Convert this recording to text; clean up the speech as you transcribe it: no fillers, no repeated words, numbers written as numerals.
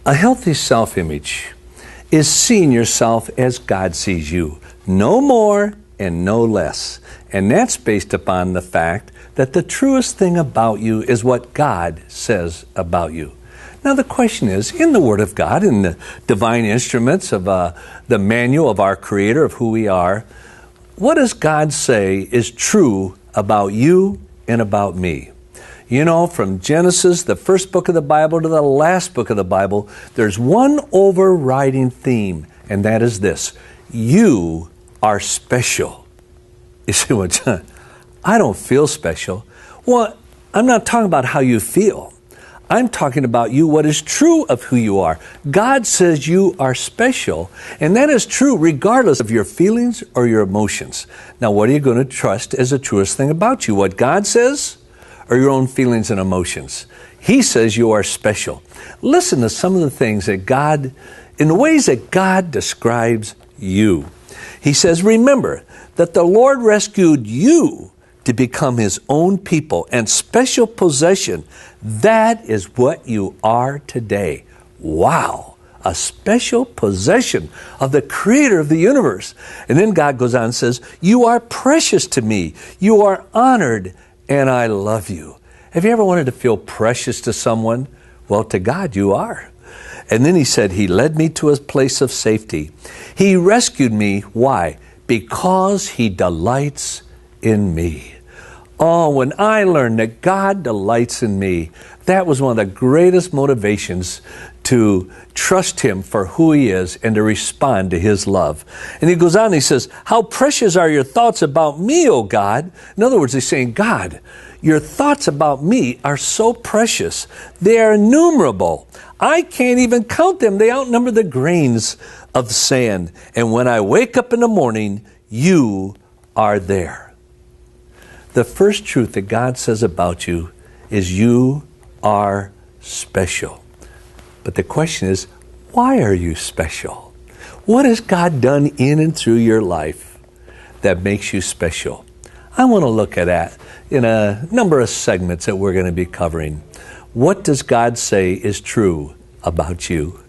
A healthy self-image is seeing yourself as God sees you, no more and no less. And that's based upon the fact that the truest thing about you is what God says about you. Now the question is, in the Word of God, in the divine instruments of the manual of our Creator, of who we are, what does God say is true about you and about me? You know, from Genesis, the first book of the Bible, to the last book of the Bible, there's one overriding theme, and that is this: you are special. You say, well, John, I don't feel special. Well, I'm not talking about how you feel. I'm talking about you, what is true of who you are. God says you are special, and that is true regardless of your feelings or your emotions. Now, what are you going to trust as the truest thing about you? What God says, or your own feelings and emotions? He says you are special. Listen to some of the things that God, in the ways that God describes you. He says, remember that the Lord rescued you to become His own people and special possession. That is what you are today. Wow! A special possession of the Creator of the universe. And then God goes on and says, you are precious to me. You are honored, and I love you. Have you ever wanted to feel precious to someone? Well, to God you are. And then He said, He led me to a place of safety. He rescued me. Why? Because He delights in me. Oh, when I learned that God delights in me, that was one of the greatest motivations to trust Him for who He is and to respond to His love. And He goes on, He says, how precious are your thoughts about me, O God? In other words, He's saying, God, your thoughts about me are so precious. They are innumerable. I can't even count them. They outnumber the grains of sand. And when I wake up in the morning, you are there. The first truth that God says about you is you are special. But the question is, why are you special? What has God done in and through your life that makes you special? I want to look at that in a number of segments that we're going to be covering. What does God say is true about you?